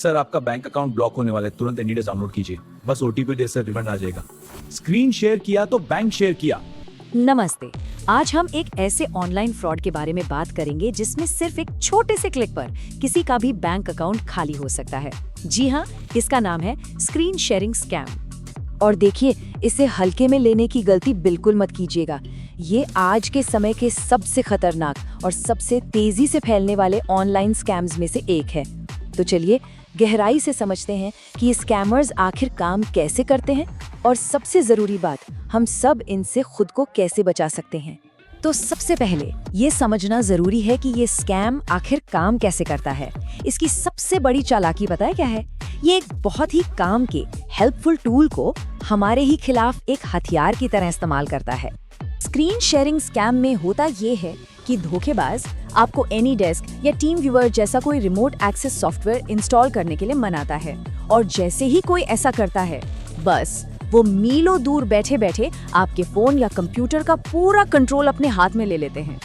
Sir आपका bank account block होने वाला है, तुरंत एनडीडीएस डाउनलोड कीजिए, बस ओटीपी दे सर रिफंड आ जाएगा। स्क्रीन शेयर किया तो बैंक शेयर किया। नमस्ते। आज हम एक ऐसे ऑनलाइन फ्रॉड के बारे में बात करेंगे जिसमें सिर्फ एक छोटे से क्लिक पर किसी का भी बैंक अकाउंट खाली हो सकता है। जी हाँ, इसका नाम है स्क्रीन शेयरिंग स्कैम। और देखिए, इसे हल्के में लेने की गलती बिल्कुल मत कीजिएगा। ये आज के समय के सबसे खतरनाक और सबसे तेजी से फैलने वाले ऑनलाइन स्कैम्स में से एक है। तो चलिए गहराई से समझते हैं कि ये स्कैमर्स आखिर काम कैसे करते हैं और सबसे जरूरी बात, हम सब इनसे खुद को कैसे बचा सकते हैं। तो सबसे पहले ये समझना जरूरी है कि ये स्कैम आखिर काम कैसे करता है। इसकी सबसे बड़ी चालाकी पता है क्या है? ये एक बहुत ही काम के हेल्पफुल टूल को हमारे ही खिलाफ एक हथियार की तरह इस्तेमाल करता है। स्क्रीन शेयरिंग स्कैम में होता ये है कि धोखेबाज आपको एनीडेस्क या टीम व्यूअर जैसा कोई रिमोट एक्सेस सॉफ्टवेयर इंस्टॉल करने के लिए मनाता है, और जैसे ही कोई ऐसा करता है, बस वो मीलों दूर बैठे बैठे आपके फोन या कंप्यूटर का पूरा कंट्रोल अपने हाथ में ले लेते हैं।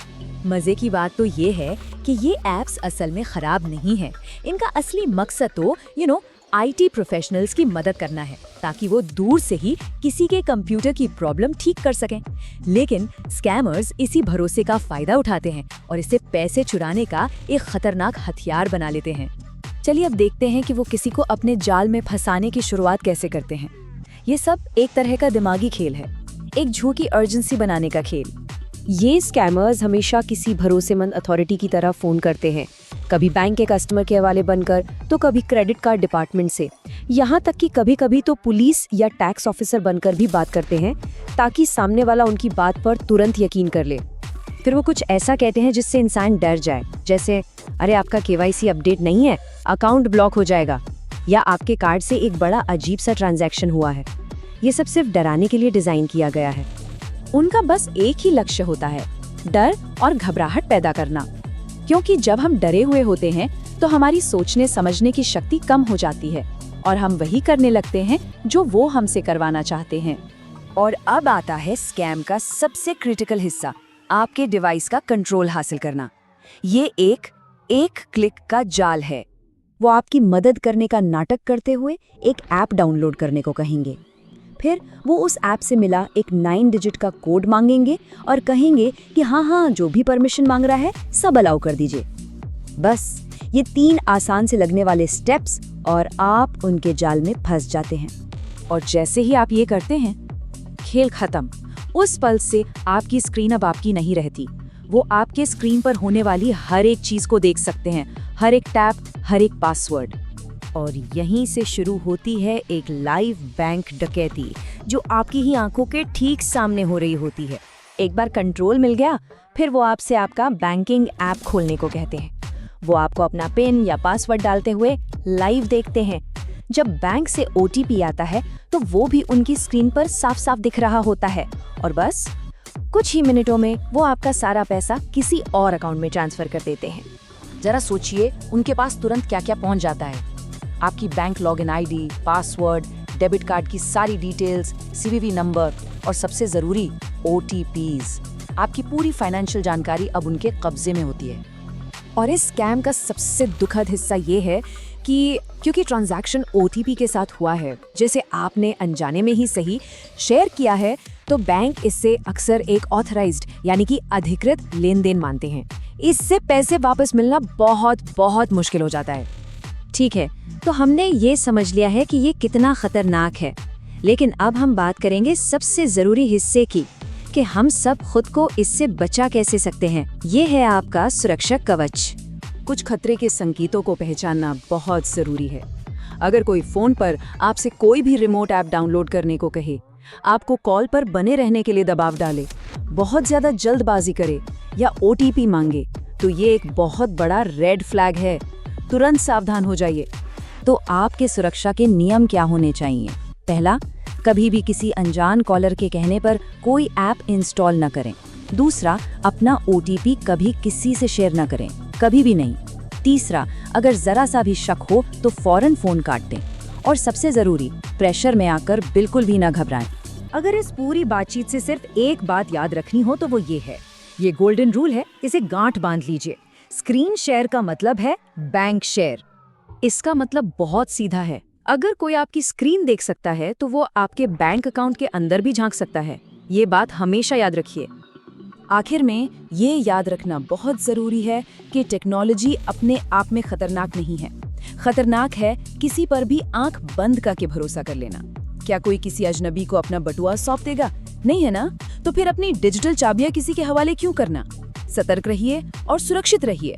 मजे की बात तो ये है कि ये एप्स असल में खराब नहीं है। इनका असली मकसद तो आईटी प्रोफेशनल्स की मदद करना है, ताकि वो दूर से ही किसी के कंप्यूटर की प्रॉब्लम ठीक कर सकें। लेकिन स्कैमर्स इसी भरोसे का फायदा उठाते हैं और इसे पैसे चुराने का एक खतरनाक हथियार बना लेते हैं। चलिए अब देखते हैं कि वो किसी को अपने जाल में फंसाने की शुरुआत कैसे करते हैं। ये सब एक तरह का दिमागी खेल है, एक झूठी अर्जेंसी बनाने का खेल। ये स्कैमर्स हमेशा किसी भरोसेमंद अथॉरिटी की तरह फोन करते हैं, कभी बैंक के कस्टमर केयर वाले बनकर, तो कभी क्रेडिट कार्ड डिपार्टमेंट से, यहाँ तक कि कभी कभी तो पुलिस या टैक्स ऑफिसर बनकर भी बात करते हैं, ताकि सामने वाला उनकी बात पर तुरंत यकीन कर ले। फिर वो कुछ ऐसा कहते हैं जिससे इंसान डर जाए, जैसे अरे आपका केवाईसी अपडेट नहीं है, अकाउंट ब्लॉक हो जाएगा, या आपके कार्ड से एक बड़ा अजीब सा ट्रांजैक्शन हुआ है। ये सब सिर्फ डराने के लिए डिजाइन किया गया है। उनका बस एक ही लक्ष्य होता है, डर और घबराहट पैदा करना। क्योंकि जब हम डरे हुए होते हैं तो हमारी सोचने समझने की शक्ति कम हो जाती है और हम वही करने लगते हैं जो वो हमसे करवाना चाहते हैं। और अब आता है स्कैम का सबसे क्रिटिकल हिस्सा, आपके डिवाइस का कंट्रोल हासिल करना। ये एक क्लिक का जाल है। वो आपकी मदद करने का नाटक करते हुए एक ऐप डाउनलोड करने को कहेंगे। फिर वो उस ऐप से मिला एक 9 डिजिट का कोड मांगेंगे और कहेंगे कि हाँ, जो भी परमिशन मांग रहा है सब अलाउ कर दीजिए। बस ये 3 आसान से लगने वाले स्टेप्स और आप उनके जाल में फंस जाते हैं। और जैसे ही आप ये करते हैं, खेल खत्म। उस पल से आपकी स्क्रीन अब आपकी नहीं रहती। वो आपके स्क्रीन पर होने वाली हर एक चीज को देख सकते हैं, हर एक टैप, हर एक पासवर्ड। और यहीं से शुरू होती है एक लाइव बैंक डकैती, जो आपकी ही आंखों के ठीक सामने हो रही होती है। एक बार कंट्रोल मिल गया, फिर वो आपसे आपका बैंकिंग ऐप खोलने को कहते हैं। वो आपको अपना पिन या पासवर्ड डालते हुए लाइव देखते हैं। जब बैंक से ओटीपी आता है तो वो भी उनकी स्क्रीन पर साफ साफ दिख रहा होता है, और बस कुछ ही मिनटों में वो आपका सारा पैसा किसी और अकाउंट में ट्रांसफर कर देते हैं। जरा सोचिए, उनके पास तुरंत क्या क्या पहुंच जाता है। आपकी bank login ID, password, debit card की सारी डिटेल्स, सीवीवी नंबर और सबसे जरूरी ओटीपीज। आपकी पूरी फाइनेंशियल जानकारी अब उनके कब्जे में होती है। और इस स्कैम का सबसे दुखद हिस्सा ये है कि क्योंकि ट्रांजैक्शन ओटीपी के साथ हुआ है, जैसे आपने अनजाने में ही सही शेयर किया है, तो बैंक इससे अक्सर एक ऑथराइज्ड यानी कि अधिकृत लेन देन मानते हैं। इससे पैसे वापस मिलना बहुत बहुत मुश्किल हो जाता है। ठीक है, तो हमने ये समझ लिया है कि ये कितना खतरनाक है, लेकिन अब हम बात करेंगे सबसे जरूरी हिस्से की, कि हम सब खुद को इससे बचा कैसे सकते हैं। ये है आपका सुरक्षा कवच। कुछ खतरे के संकेतों को पहचानना बहुत जरूरी है। अगर कोई फोन पर आपसे कोई भी रिमोट ऐप डाउनलोड करने को कहे, आपको कॉल पर बने रहने के लिए दबाव डाले, बहुत ज्यादा जल्दबाजी करे या ओटीपी मांगे, तो ये एक बहुत बड़ा रेड फ्लैग है। तुरंत सावधान हो जाइए। तो आपके सुरक्षा के नियम क्या होने चाहिए? पहला, कभी भी किसी अनजान कॉलर के कहने पर कोई ऐप इंस्टॉल न करें। दूसरा, अपना ओटीपी कभी किसी से शेयर न करें, कभी भी नहीं। तीसरा, अगर जरा सा भी शक हो तो फौरन फोन काट दें। और सबसे जरूरी, प्रेशर में आकर बिल्कुल भी ना घबराएं। अगर इस पूरी बातचीत से सिर्फ एक बात याद रखनी हो तो वो ये है, ये गोल्डन रूल है, इसे गांठ बांध लीजिए। स्क्रीन शेयर का मतलब है बैंक शेयर। इसका मतलब बहुत सीधा है। अगर कोई आपकी स्क्रीन देख सकता है तो वो आपके बैंक अकाउंट के अंदर भी झांक सकता है। ये बात हमेशा याद रखिए। आखिर में ये याद रखना बहुत ज़रूरी है कि टेक्नोलॉजी अपने आप में खतरनाक नहीं है। खतरनाक है किसी पर भी आंख बंद करके भरोसा कर लेना। क्या कोई किसी अजनबी को अपना बटुआ सौंप देगा? नहीं है ना? तो फिर अपनी डिजिटल चाबियां किसी के हवाले क्यों करना? सतर्क रहिए और सुरक्षित रहिए।